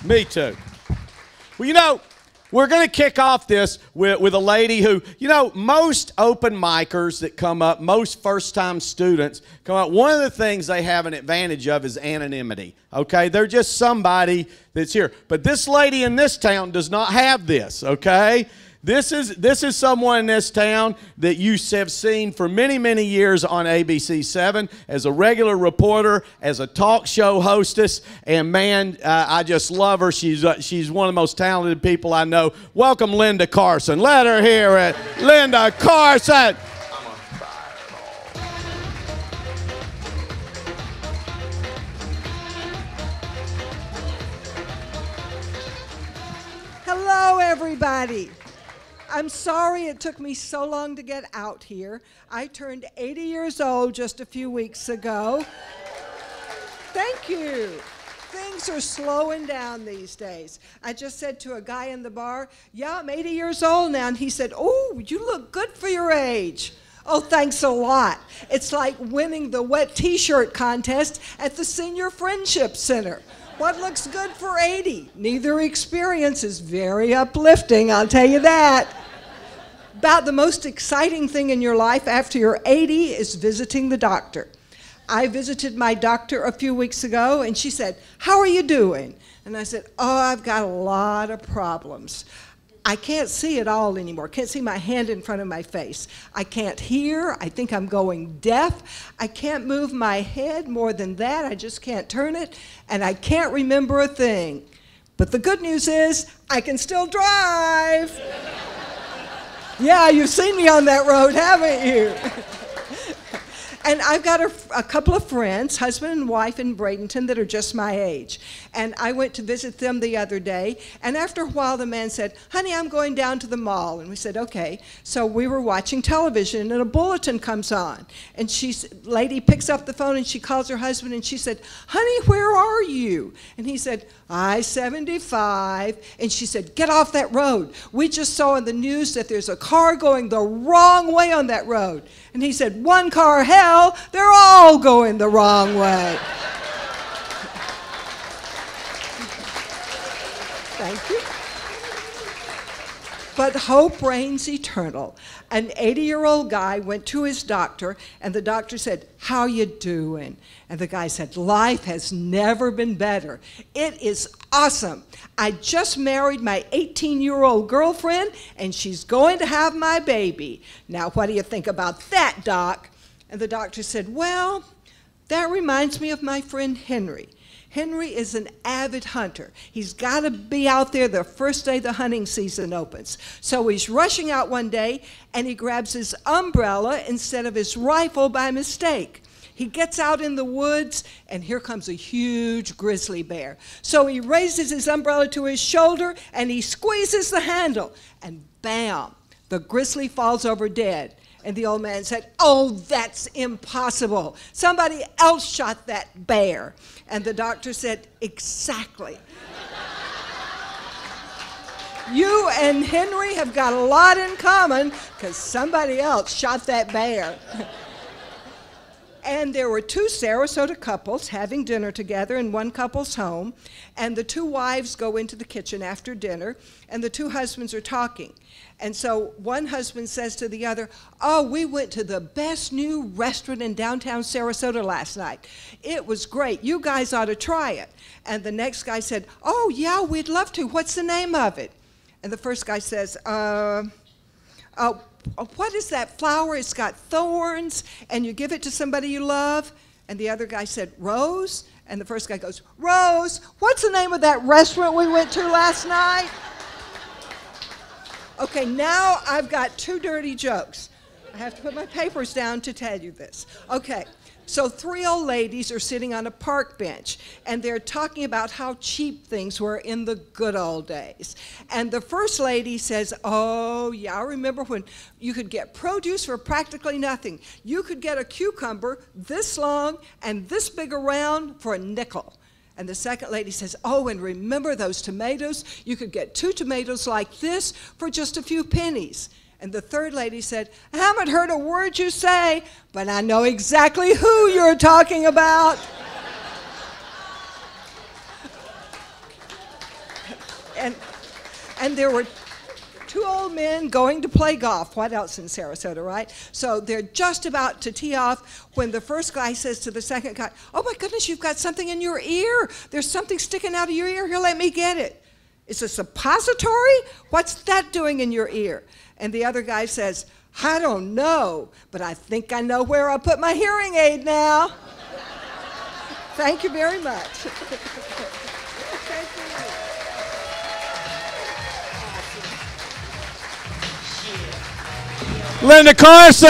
Me too. Well, you know, we're going to kick off this with a lady who, you know, most open micers that come up, most first-time students come up, one of the things they have an advantage of is anonymity, okay? They're just somebody that's here. But this lady in this town does not have this, okay? This is someone in this town that you have seen for many, many years on ABC7 as a regular reporter, as a talk show hostess, and man, I just love her. She's one of the most talented people I know. Welcome, Linda Carson. Let her hear it. Linda Carson. Hello, everybody. I'm sorry it took me so long to get out here. I turned 80 years old just a few weeks ago. Thank you. Things are slowing down these days. I just said to a guy in the bar, yeah, I'm 80 years old now. And he said, oh, you look good for your age. Oh, thanks a lot. It's like winning the wet t-shirt contest at the Senior Friendship Center. What looks good for 80? Neither experience is very uplifting, I'll tell you that. About the most exciting thing in your life after you're 80 is visiting the doctor. I visited my doctor a few weeks ago, and she said, how are you doing? And I said, oh, I've got a lot of problems. I can't see at all anymore. Can't see my hand in front of my face. I can't hear. I think I'm going deaf. I can't move my head more than that. I just can't turn it. And I can't remember a thing. But the good news is I can still drive. Yeah, you've seen me on that road, haven't you? And I've got a couple of friends, husband and wife in Bradenton, that are just my age. And I went to visit them the other day, and after a while the man said, honey, I'm going down to the mall. And we said, okay. So we were watching television, and a bulletin comes on. And lady picks up the phone, and she calls her husband, and she said, honey, where are you? And he said, I-75. And she said, get off that road. We just saw in the news that there's a car going the wrong way on that road. And he said, one car, hell, they're all going the wrong way. Thank you. But hope reigns eternal. An 80-year-old guy went to his doctor, and the doctor said, how you doing? And the guy said, life has never been better. It is awesome. I just married my 18-year-old girlfriend, and she's going to have my baby. Now, what do you think about that, Doc? And the doctor said, well, that reminds me of my friend Henry. Henry is an avid hunter. He's got to be out there the first day the hunting season opens. So he's rushing out one day, and he grabs his umbrella instead of his rifle by mistake. He gets out in the woods, and here comes a huge grizzly bear. So he raises his umbrella to his shoulder, and he squeezes the handle, and bam, the grizzly falls over dead. And the old man said, oh, that's impossible. Somebody else shot that bear. And the doctor said, exactly. You and Henry have got a lot in common because somebody else shot that bear. And there were two Sarasota couples having dinner together in one couple's home, and the two wives go into the kitchen after dinner, and the two husbands are talking. And so one husband says to the other, oh, we went to the best new restaurant in downtown Sarasota last night. It was great. You guys ought to try it. And the next guy said, oh, yeah, we'd love to. What's the name of it? And the first guy says, what is that flower? It's got thorns, and you give it to somebody you love. And the other guy said, Rose? And the first guy goes, Rose, what's the name of that restaurant we went to last night? Okay, now I've got two dirty jokes. I have to put my papers down to tell you this. Okay, so three old ladies are sitting on a park bench, and they're talking about how cheap things were in the good old days. And the first lady says, oh, yeah, I remember when you could get produce for practically nothing. You could get a cucumber this long and this big around for a nickel. And the second lady says, oh, and remember those tomatoes? You could get 2 tomatoes like this for just a few pennies. And the third lady said, I haven't heard a word you say, but I know exactly who you're talking about. And there were two old men going to play golf. What else in Sarasota, right? So they're just about to tee off when the first guy says to the second guy, "Oh my goodness, you've got something in your ear. There's something sticking out of your ear. Here, let me get it." "It's a suppository? What's that doing in your ear?" And the other guy says, "I don't know, but I think I know where I'll put my hearing aid now." Thank you very much. Thank you. Linda Carson.